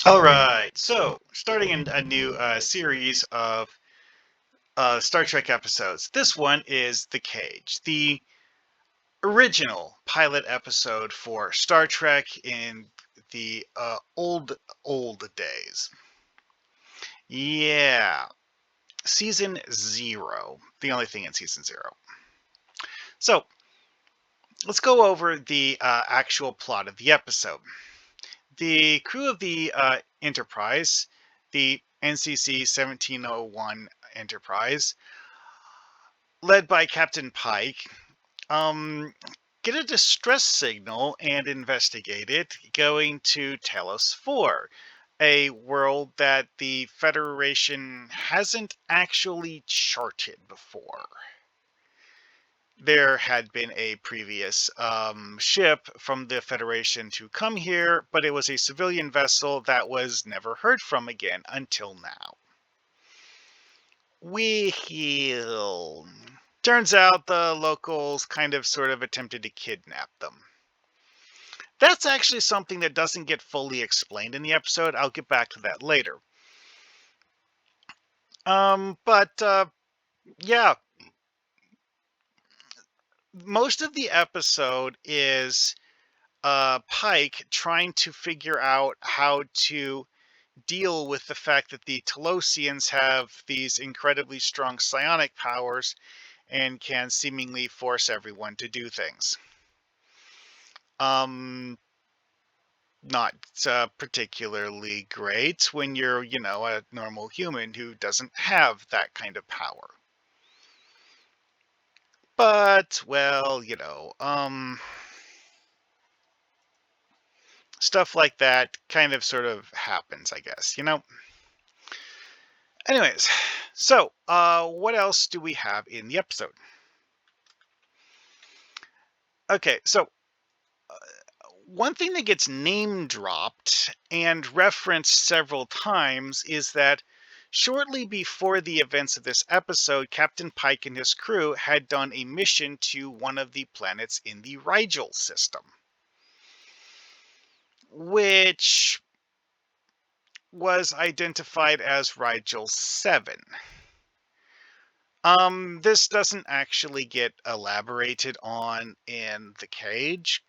All right, so starting in a new series of Star Trek episodes. This one is The Cage, the original pilot episode for Star Trek in the old days. Yeah, season 0, the only thing in season 0. So let's go over the actual plot of the episode. The crew of the Enterprise, the NCC 1701 Enterprise, led by Captain Pike, um, get a distress signal and investigate it, going to Talos 4, a world that the Federation hasn't actually charted before. There had been a previous ship from the Federation to come here, but it was a civilian vessel that was never heard from again until now. Well, turns out the locals kind of sort of attempted to kidnap them. That's actually something that doesn't get fully explained in the episode. I'll get back to that later. Yeah, most of the episode is Pike trying to figure out how to deal with the fact that the Talosians have these incredibly strong psionic powers and can seemingly force everyone to do things. Not particularly great when you're, a normal human who doesn't have that kind of power. But, well, stuff like that kind of sort of happens, I guess, Anyways, so, what else do we have in the episode? Okay, so one thing that gets name dropped and referenced several times is that shortly before the events of this episode, Captain Pike and his crew had done a mission to one of the planets in the Rigel system, which was identified as Rigel 7. This doesn't actually get elaborated on in The Cage.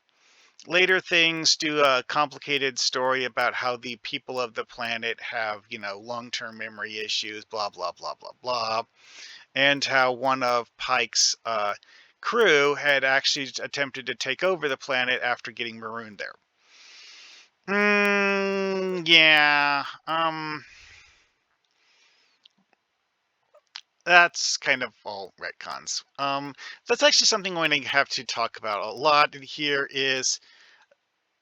Later things do a complicated story about how the people of the planet have, long-term memory issues, blah, blah, blah, blah, blah. And how one of Pike's crew had actually attempted to take over the planet after getting marooned there. Yeah. That's kind of all retcons. That's actually something I'm going to have to talk about a lot here is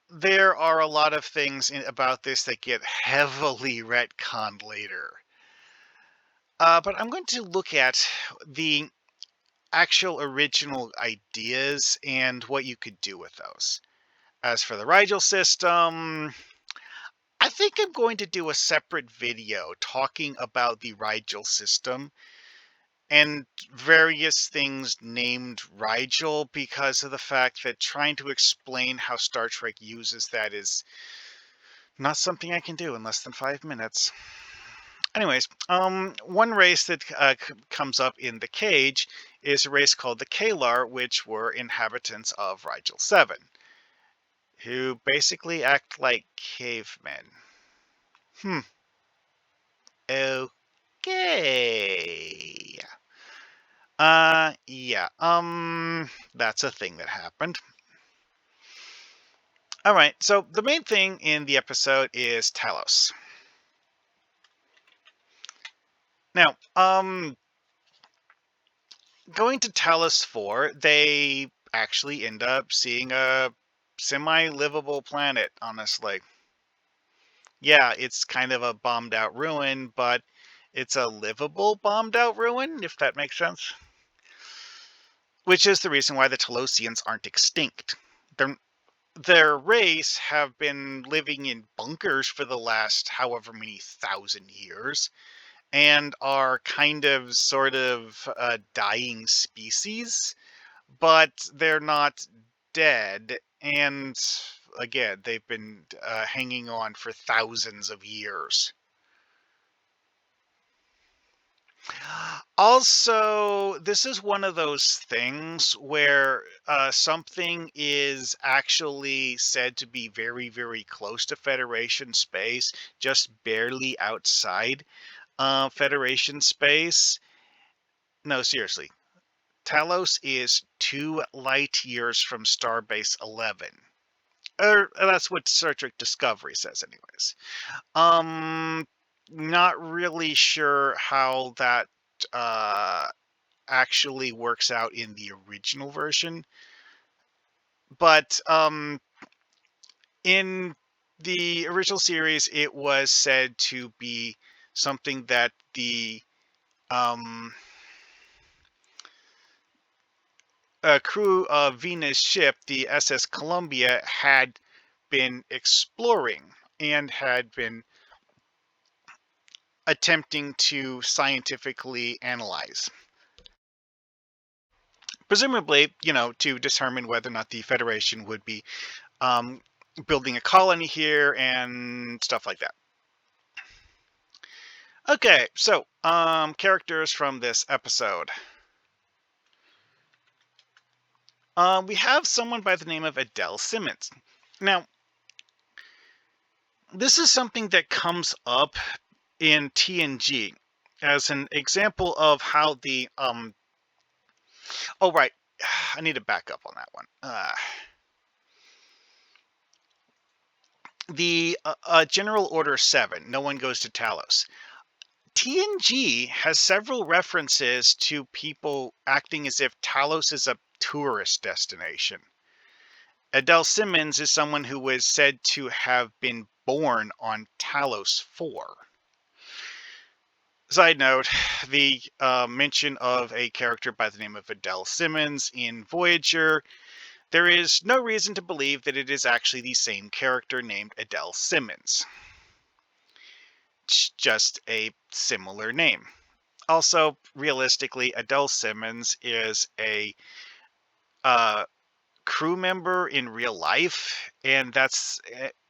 there are a lot of things about this that get heavily retconned later. But I'm going to look at the actual original ideas and what you could do with those. As for the Rigel system, I think I'm going to do a separate video talking about the Rigel system and various things named Rigel because of the fact that trying to explain how Star Trek uses that is not something I can do in less than 5 minutes. Anyways, one race that comes up in The Cage is a race called the Kalar, which were inhabitants of Rigel 7, who basically act like cavemen. Okay. Yeah, that's a thing that happened. All right, so the main thing in the episode is Talos. Now, going to Talos 4, they actually end up seeing a semi-livable planet, honestly. Yeah, it's kind of a bombed-out ruin, but it's a livable bombed-out ruin, if that makes sense. Which is the reason why the Talosians aren't extinct. Their race have been living in bunkers for the last however many thousand years and are kind of sort of a dying species, but they're not dead. And again, they've been hanging on for thousands of years. Also, this is one of those things where something is actually said to be very, very close to Federation space, just barely outside Federation space. No, seriously. Talos is 2 light years from Starbase 11. Or that's what Star Trek Discovery says, anyways. Um, Not really sure how that uh actually works out in the original version, but in the original series, it was said to be something that the um crew of Vina's ship, the SS Columbia, had been exploring and had been attempting to scientifically analyze. Presumably, to determine whether or not the Federation would be um, building a colony here and stuff like that. Okay, so characters from this episode. We have someone by the name of Adele Simmons. Now, this is something that comes up in TNG as an example of how the oh right, I need to back up on that one. The General Order 7, no one goes to Talos. TNG has several references to people acting as if Talos is a tourist destination. Adele Simmons is someone who was said to have been born on Talos 4. Side note, the mention of a character by the name of Adele Simmons in Voyager, there is no reason to believe that it is actually the same character named Adele Simmons. It's just a similar name. Also, realistically, Adele Simmons is a crew member in real life, and that's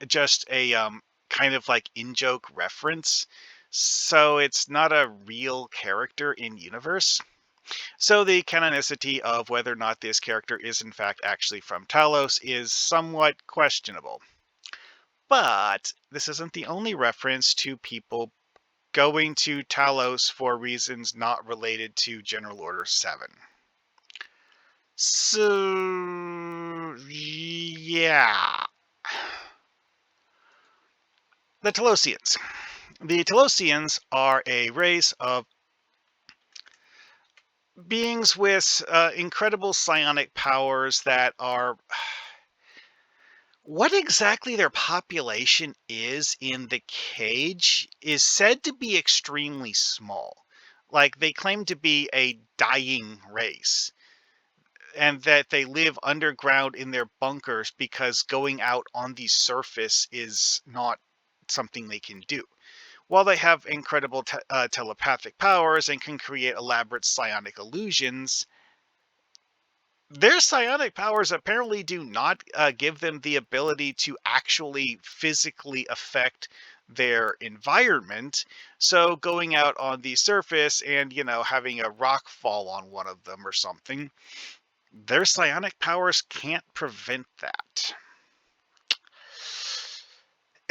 just a kind of like in-joke reference. So it's not a real character in universe. So the canonicity of whether or not this character is in fact actually from Talos is somewhat questionable. But this isn't the only reference to people going to Talos for reasons not related to General Order 7. So, yeah. The Talosians. The Talosians are a race of beings with incredible psionic powers that are... What exactly their population is in the cage is said to be extremely small. Like, they claim to be a dying race, and that they live underground in their bunkers because going out on the surface is not something they can do. While they have incredible telepathic powers and can create elaborate psionic illusions, their psionic powers apparently do not give them the ability to actually physically affect their environment. So going out on the surface and, having a rock fall on one of them or something, their psionic powers can't prevent that.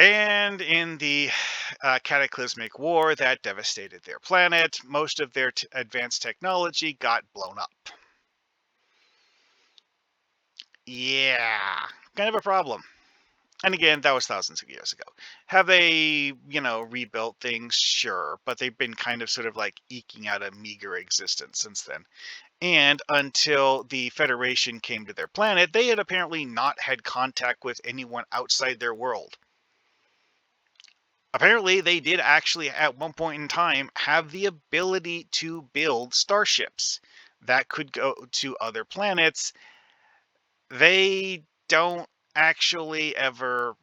And in the cataclysmic war that devastated their planet, most of their advanced technology got blown up. Yeah, kind of a problem. And again, that was thousands of years ago. Have they, rebuilt things? Sure, but they've been kind of sort of like eking out a meager existence since then. And until the Federation came to their planet, they had apparently not had contact with anyone outside their world. Apparently, they did actually, at one point in time, have the ability to build starships that could go to other planets. They don't actually ever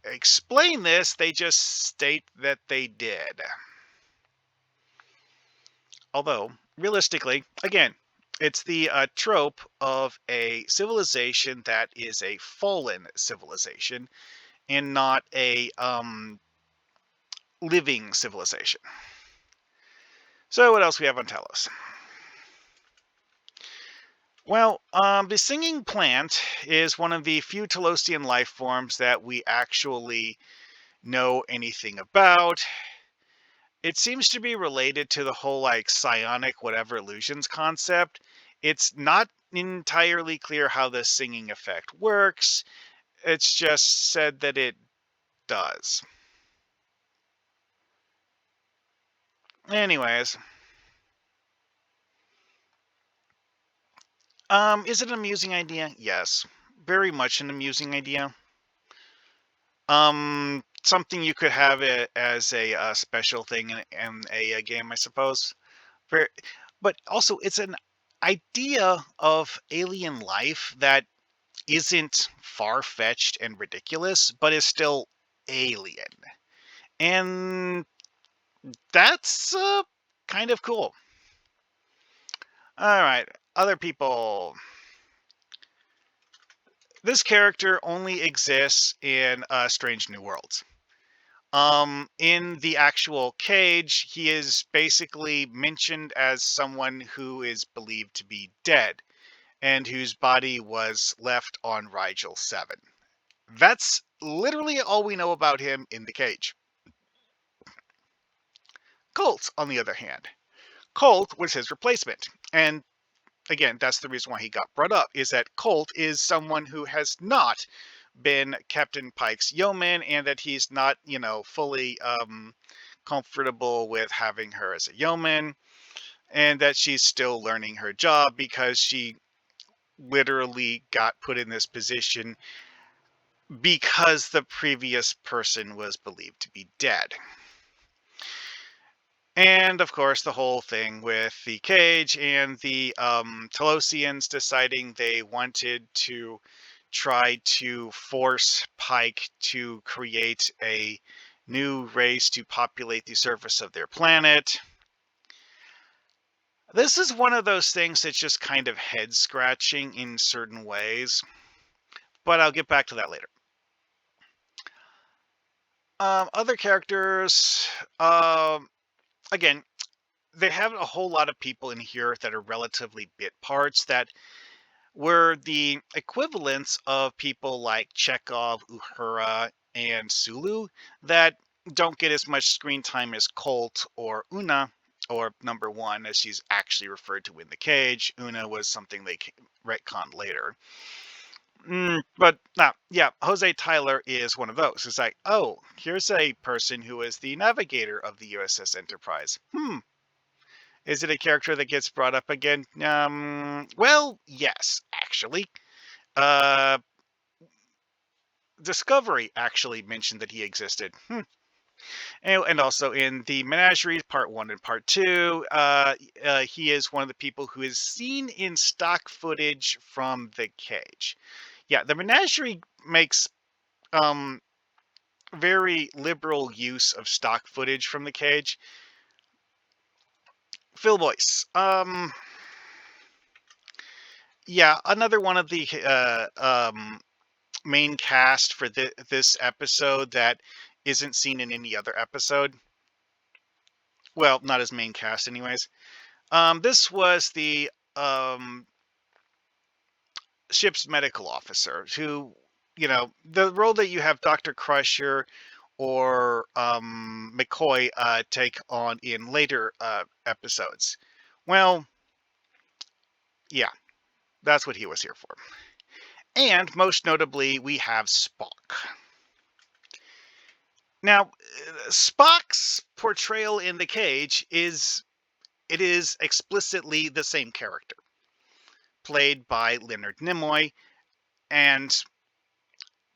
explain this, they just state that they did. Although, realistically, again, It's the trope of a civilization that is a fallen civilization and not a living civilization. So what else we have on Talos? Well, the singing plant is one of the few Talosian life forms that we actually know anything about. It seems to be related to the whole like psionic whatever illusions concept. It's not entirely clear how the singing effect works. It's just said that it does. Anyways, is it an amusing idea? Yes, very much an amusing idea. Something you could have it as a special thing in a game, I suppose. Very, but also it's an idea of alien life that isn't far-fetched and ridiculous, but is still alien, and that's kind of cool. All right, other people. This character only exists in Strange New Worlds. In the actual cage, he is basically mentioned as someone who is believed to be dead and whose body was left on Rigel 7. That's literally all we know about him in the cage. Colt, on the other hand, Colt was his replacement. And again, that's the reason why he got brought up, is that Colt is someone who has not been Captain Pike's yeoman, and that he's not, fully comfortable with having her as a yeoman, and that she's still learning her job because she literally got put in this position because the previous person was believed to be dead. And of course, the whole thing with the cage and the Talosians deciding they wanted to try to force Pike to create a new race to populate the surface of their planet. This is one of those things that's just kind of head scratching in certain ways, but I'll get back to that later. Other characters, again, they have a whole lot of people in here that are relatively bit parts that were the equivalents of people like Chekhov, Uhura, and Sulu that don't get as much screen time as Colt or Una, or number one, as she's actually referred to in the cage. Una was something they retconned later. But yeah, Jose Tyler is one of those. It's like, oh, here's a person who is the navigator of the USS Enterprise. Is it a character that gets brought up again? Well, yes, actually. Uh, Discovery actually mentioned that he existed. And also in the Menagerie Part 1 and Part 2, he is one of the people who is seen in stock footage from the cage. Yeah, the Menagerie makes very liberal use of stock footage from the cage. Phil Boyce. Yeah, another one of the main cast for this episode that isn't seen in any other episode. Well, not as main cast, anyways. This was the ship's medical officer, who, the role that you have Dr. Crusher or McCoy take on in later episodes. Well, yeah, that's what he was here for. And most notably, we have Spock. Now, Spock's portrayal in the cage is explicitly the same character, played by Leonard Nimoy, and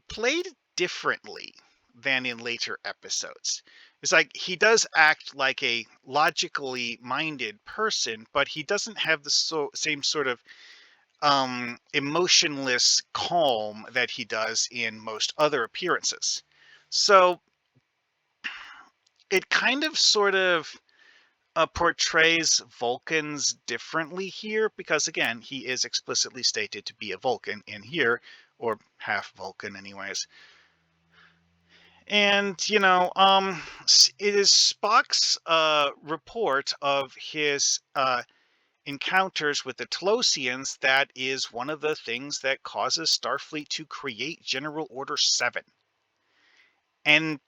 played differently than in later episodes. It's like he does act like a logically minded person, but he doesn't have the same sort of emotionless calm that he does in most other appearances. So it kind of sort of portrays Vulcans differently here because, again, he is explicitly stated to be a Vulcan in here, or half Vulcan, anyways. And it is Spock's report of his encounters with the Talosians that is one of the things that causes Starfleet to create General Order 7. And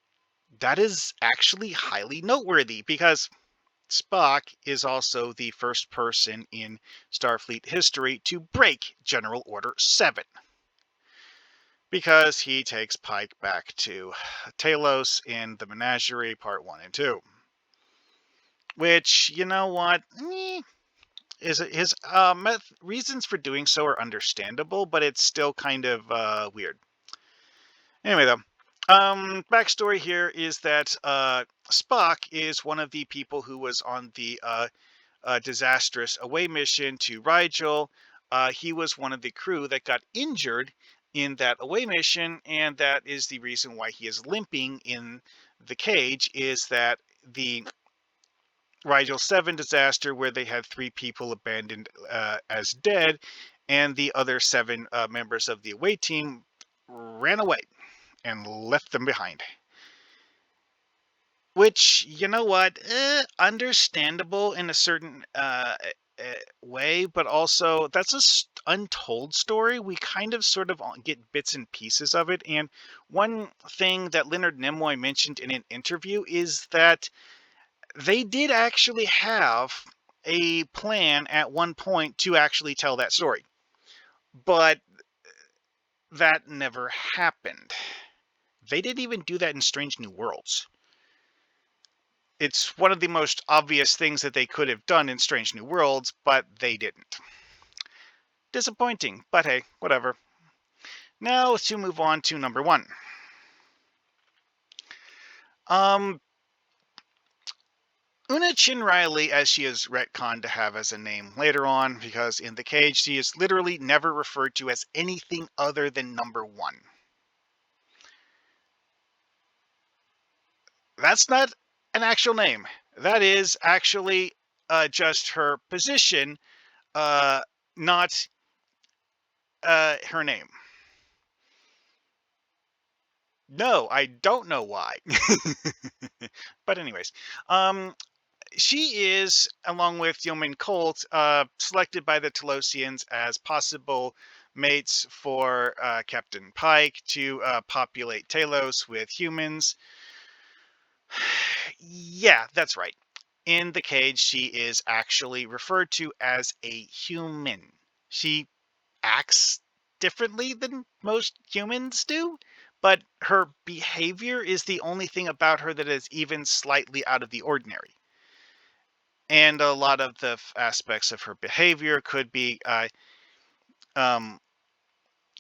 that is actually highly noteworthy because Spock is also the first person in Starfleet history to break General Order 7. Because he takes Pike back to Talos in the Menagerie Part 1 and 2. Which, you know what? His reasons for doing so are understandable, but it's still kind of weird. Anyway, though, backstory here is that Spock is one of the people who was on the disastrous away mission to Rigel. He was one of the crew that got injured in that away mission, and that is the reason why he is limping in the cage, is that the Rigel 7 disaster where they had 3 people abandoned as dead, and the other 7 members of the away team ran away and left them behind. Which, you know what, understandable in a certain way, but also that's a untold story. We kind of sort of get bits and pieces of it. And one thing that Leonard Nimoy mentioned in an interview is that they did actually have a plan at one point to actually tell that story, but that never happened. They didn't even do that in Strange New Worlds. It's one of the most obvious things that they could have done in Strange New Worlds, but they didn't. Disappointing, but hey, whatever. Now to move on to number 1. Una Chin Riley, as she is retconned to have as a name later on, because in the cage she is literally never referred to as anything other than number 1. That's not an actual name. That is actually just her position, not her name. No, I don't know why. But anyways, she is, along with Yeoman Colt, selected by the Talosians as possible mates for Captain Pike to populate Talos with humans. Yeah, that's right. In the cage, she is actually referred to as a human. She acts differently than most humans do, but her behavior is the only thing about her that is even slightly out of the ordinary. And a lot of the aspects of her behavior could be um,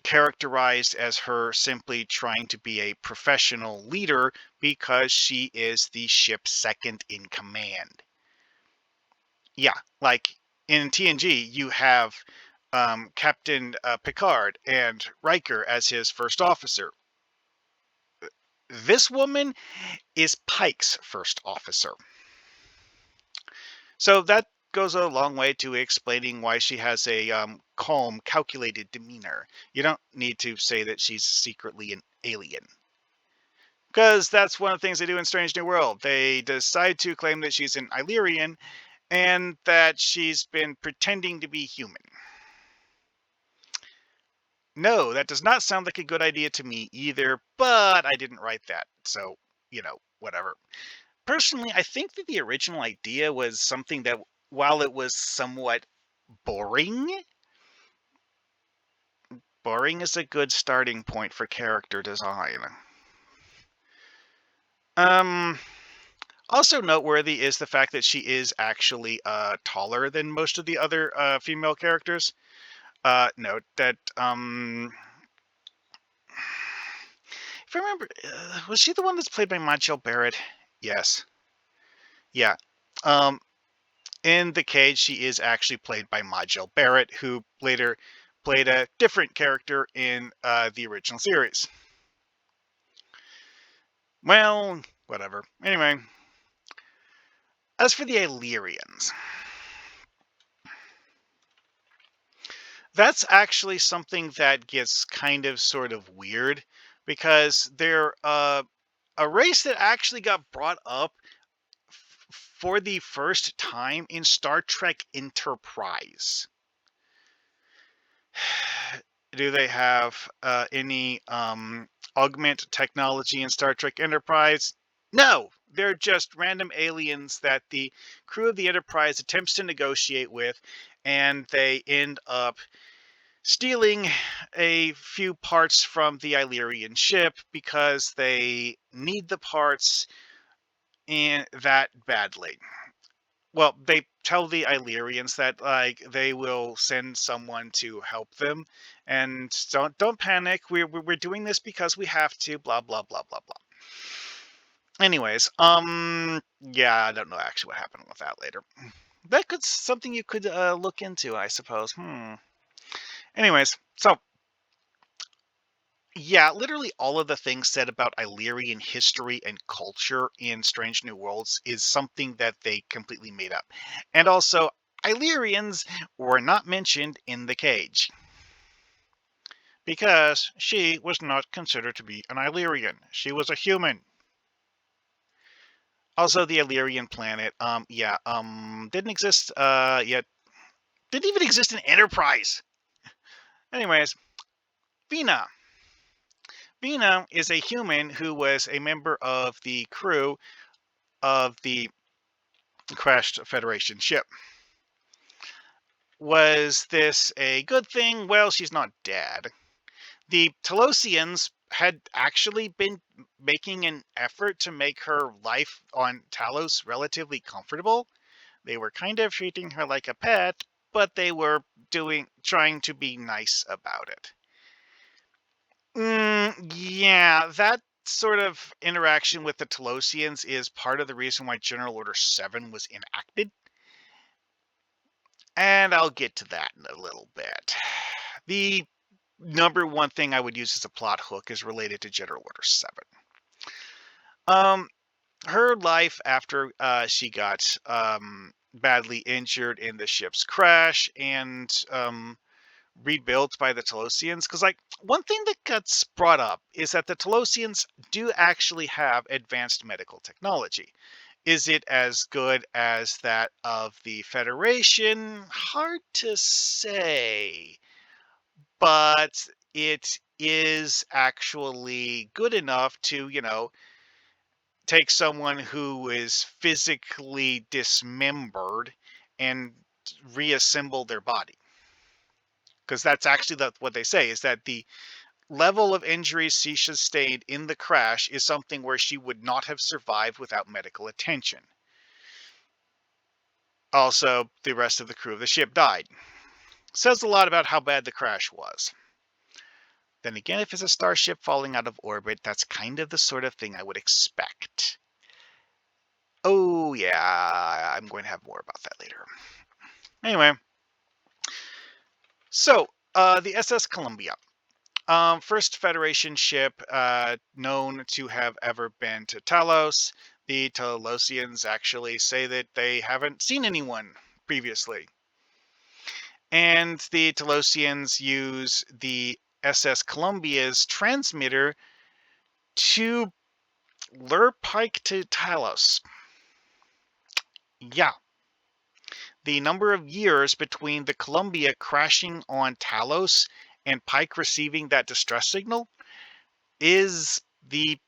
characterized as her simply trying to be a professional leader because she is the ship's second in command. Yeah, like in TNG, you have Captain Picard and Riker as his first officer. This woman is Pike's first officer. So that goes a long way to explaining why she has a calm, calculated demeanor. You don't need to say that she's secretly an alien. Because that's one of the things they do in Strange New World. They decide to claim that she's an Illyrian and that she's been pretending to be human. No, that does not sound like a good idea to me either, but I didn't write that, so, whatever. Personally, I think that the original idea was something that, while it was somewhat boring is a good starting point for character design. Also noteworthy is the fact that she is actually taller than most of the other female characters. Note that if I remember, was she the one that's played by Majel Barrett? Yes. Yeah. In the cage, she is actually played by Majel Barrett, who later played a different character in the original series. Well, whatever. Anyway, As for the Illyrians, that's actually something that gets kind of sort of weird because they're a race that actually got brought up for the first time in Star Trek Enterprise. Do they have any augment technology in Star Trek Enterprise? No, they're just random aliens that the crew of the Enterprise attempts to negotiate with, and they end up stealing a few parts from the Illyrian ship because they need the parts in that badly. Well, they tell the Illyrians that like they will send someone to help them, and don't panic. We're doing this because we have to. Blah blah blah blah blah. Anyways, yeah, I don't know actually what happened with that later. That could something you could look into, I suppose. Anyways, so yeah, literally all of the things said about Illyrian history and culture in Strange New Worlds is something that they completely made up. And also, Illyrians were not mentioned in the cage because she was not considered to be an Illyrian. She was a human. Also, the Illyrian planet, didn't exist yet. Didn't even exist in Enterprise. Anyways, Vina. Vina is a human who was a member of the crew of the crashed Federation ship. Was this a good thing? Well, she's not dead. The Talosians had actually been making an effort to make her life on Talos relatively comfortable. They were kind of treating her like a pet, but they were trying to be nice about it. Yeah, that sort of interaction with the Talosians is part of the reason why General Order 7 was enacted. And I'll get to that in a little bit. The number one thing I would use as a plot hook is related to General Order 7. Her life after she got badly injured in the ship's crash and rebuilt by the Talosians. Because, like, one thing that gets brought up is that the Talosians do actually have advanced medical technology. Is it as good as that of the Federation? Hard to say, but it is actually good enough to, take someone who is physically dismembered and reassemble their body. Because that's actually what they say, is that the level of injuries she sustained in the crash is something where she would not have survived without medical attention. Also, the rest of the crew of the ship died. Says a lot about how bad the crash was. Then again, if it's a starship falling out of orbit, that's kind of the sort of thing I would expect. Oh, yeah, I'm going to have more about that later. Anyway, so the SS Columbia. First Federation ship known to have ever been to Talos. The Talosians actually say that they haven't seen anyone previously. And the Talosians use the SS Columbia's transmitter to lure Pike to Talos. Yeah. The number of years between the Columbia crashing on Talos and Pike receiving that distress signal is the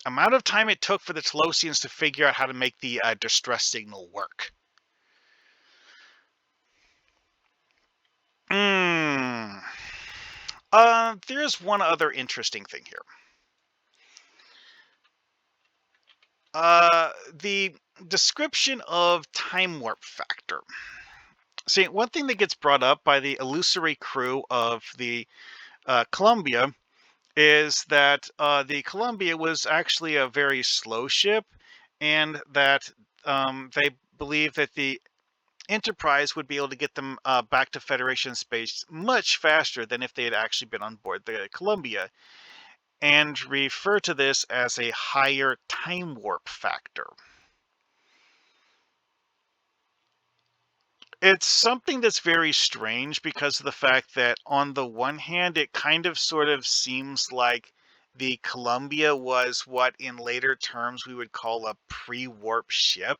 amount of time it took for the Talosians to figure out how to make the distress signal work. There's one other interesting thing here. The description of time warp factor. See, one thing that gets brought up by the illusory crew of the Columbia is that the Columbia was actually a very slow ship, and that they believe that the Enterprise would be able to get them back to Federation space much faster than if they had actually been on board the Columbia, and refer to this as a higher time warp factor. It's something that's very strange because of the fact that on the one hand, it kind of sort of seems like the Columbia was what in later terms we would call a pre-warp ship.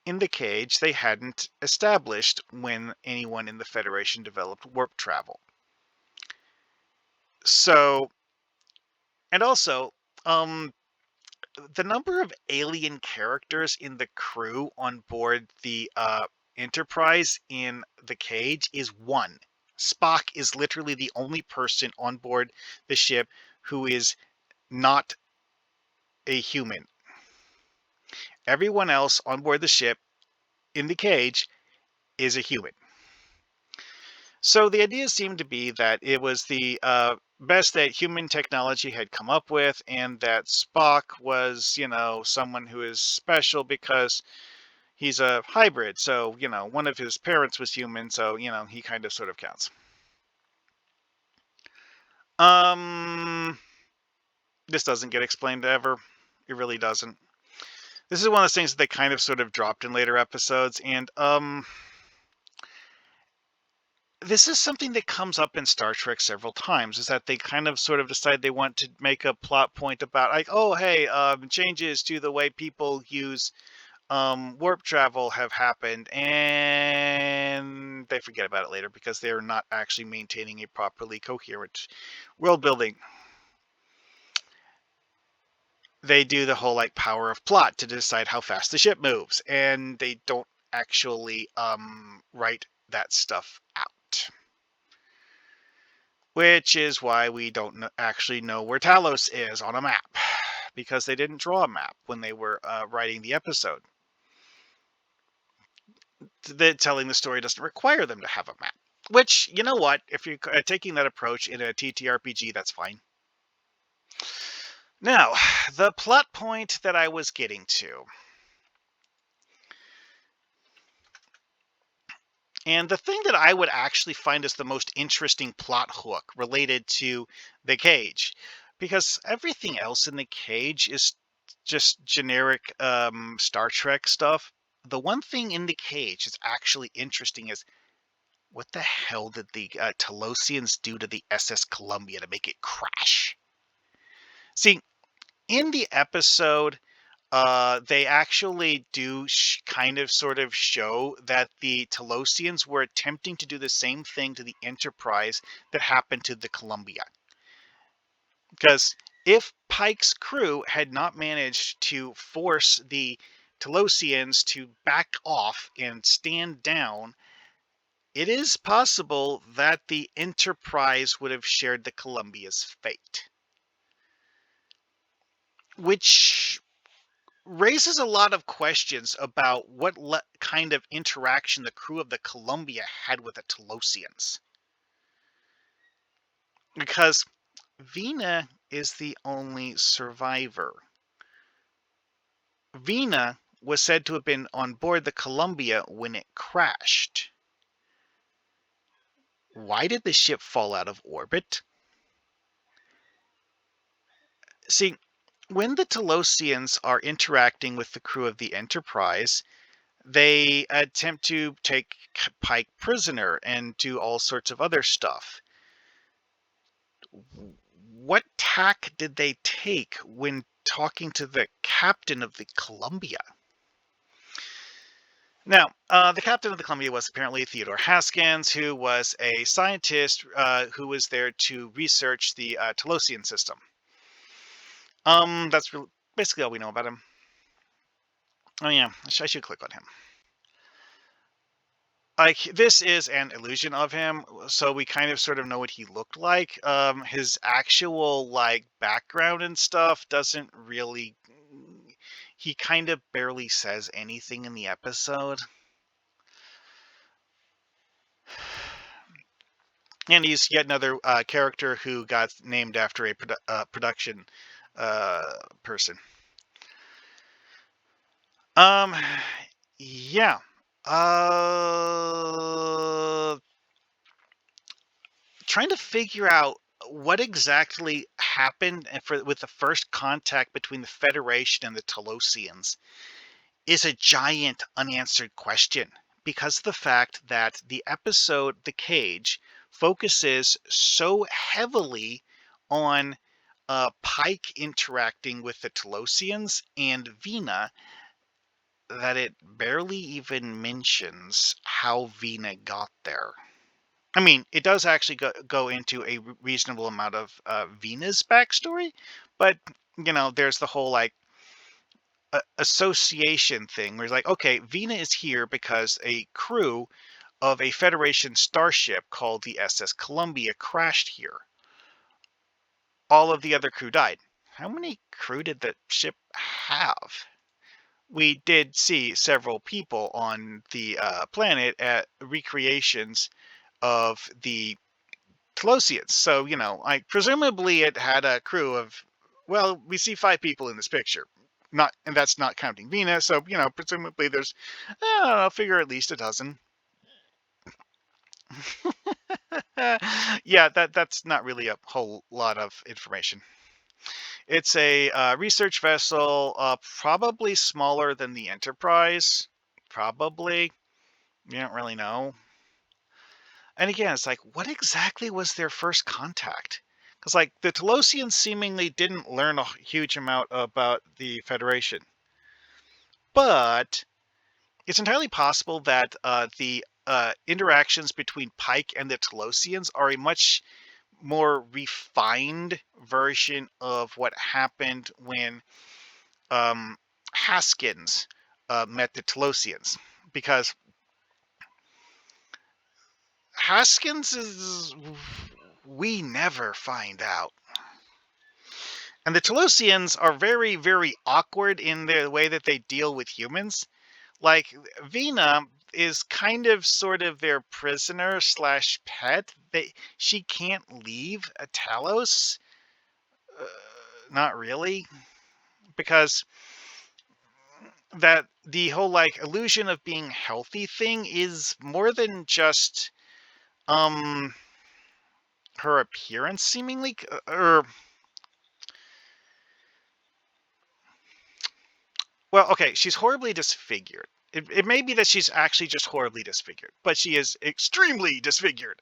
In the cage, they hadn't established when anyone in the Federation developed warp travel. So, and also, um, the number of alien characters in the crew on board the Enterprise in the cage is one. Spock is literally the only person on board the ship who is not a human. Everyone else on board the ship in the cage is a human. So the idea seemed to be that it was the best that human technology had come up with, and that Spock was, someone who is special because he's a hybrid. So, one of his parents was human, so, he kind of sort of counts. This doesn't get explained ever. It really doesn't. This is one of those things that they kind of sort of dropped in later episodes, and this is something that comes up in Star Trek several times, is that they kind of sort of decide they want to make a plot point about, like, oh, hey, changes to the way people use warp travel have happened, and they forget about it later because they're not actually maintaining a properly coherent world building. They do the whole, like, power of plot to decide how fast the ship moves, and they don't actually write that stuff out. Which is why we don't actually know where Talos is on a map, because they didn't draw a map when they were writing the episode. Telling the story doesn't require them to have a map. Which, you know what, if you're taking that approach in a TTRPG, that's fine. Now, the plot point that I was getting to. And the thing that I would actually find is the most interesting plot hook related to the cage, because everything else in the cage is just generic Star Trek stuff. The one thing in the cage that's actually interesting is, what the hell did the Talosians do to the SS Columbia to make it crash? See, in the episode, they actually do kind of sort of show that the Talosians were attempting to do the same thing to the Enterprise that happened to the Columbia. Because if Pike's crew had not managed to force the Talosians to back off and stand down, it is possible that the Enterprise would have shared the Columbia's fate. Which raises a lot of questions about what kind of interaction the crew of the Columbia had with the Talosians. Because Vina is the only survivor. Vina was said to have been on board the Columbia when it crashed. Why did the ship fall out of orbit? See, when the Talosians are interacting with the crew of the Enterprise, they attempt to take Pike prisoner and do all sorts of other stuff. What tack did they take when talking to the captain of the Columbia? Now, the captain of the Columbia was apparently Theodore Haskins, who was a scientist who was there to research the Talosian system. That's basically all we know about him. Oh yeah, I should click on him. Like, this is an illusion of him, so we kind of sort of know what he looked like. His actual, like, background and stuff doesn't really... He kind of barely says anything in the episode. And he's yet another character who got named after a production person. Yeah. Trying to figure out what exactly happened with the first contact between the Federation and the Talosians is a giant unanswered question because of the fact that the episode The Cage focuses so heavily on Pike interacting with the Talosians and Vina that it barely even mentions how Vina got there. I mean, it does actually go into a reasonable amount of Vina's backstory, but there's the whole like association thing where it's like, okay, Vina is here because a crew of a Federation starship called the SS Columbia crashed here. All of the other crew died. How many crew did the ship have? We did see several people on the planet at recreations of the Talosians. So, presumably it had a crew of, well, we see 5 people in this picture. And that's not counting Vina. So, presumably there's, I'll figure at least a dozen. Yeah, that's not really a whole lot of information. It's a research vessel, probably smaller than the Enterprise. Probably. You don't really know. And again, it's like, what exactly was their first contact? Because, like, the Talosians seemingly didn't learn a huge amount about the Federation. But it's entirely possible that the interactions between Pike and the Talosians are a much more refined version of what happened when Haskins met the Talosians. Because Haskins is... we never find out. And the Talosians are very, very awkward in the way that they deal with humans. Like, Vina is kind of sort of their prisoner slash pet. She can't leave a Talos. Not really. Because that the whole, like, illusion of being healthy thing is more than just her appearance, seemingly. Well, okay, she's horribly disfigured. It may be that she's actually just horribly disfigured, but she is extremely disfigured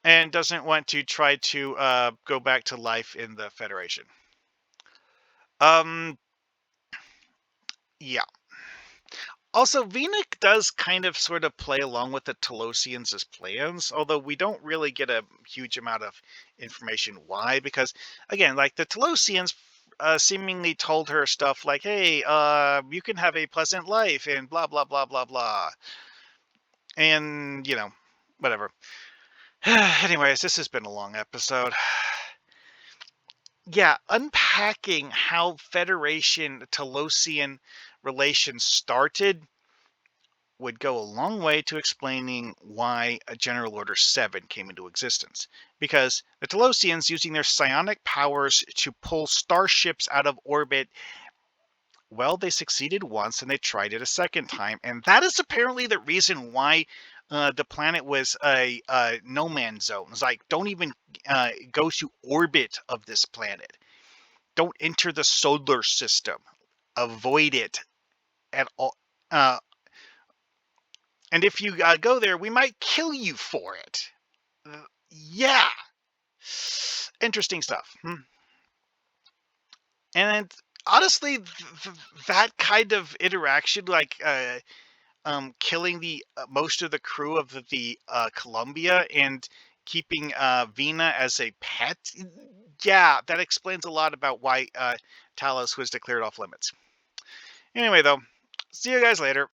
and doesn't want to try to go back to life in the Federation. Yeah. Also, Vina does kind of sort of play along with the Talosians' plans, although we don't really get a huge amount of information why, because, again, like, the Talosians seemingly told her stuff like, hey, you can have a pleasant life and blah, blah, blah, blah, blah. And, whatever. Anyways, this has been a long episode. Yeah, unpacking how Federation-Talosian relations started would go a long way to explaining why a General Order 7 came into existence. Because the Talosians, using their psionic powers to pull starships out of orbit, well, they succeeded once and they tried it a second time. And that is apparently the reason why the planet was a no man's zone. It's like, don't even go to orbit of this planet. Don't enter the solar system. Avoid it at all. And if you go there, we might kill you for it. Yeah. Interesting stuff. And honestly, that kind of interaction, like killing the most of the crew of the Columbia and keeping Vina as a pet, yeah, that explains a lot about why Talos was declared off limits. Anyway, though, see you guys later.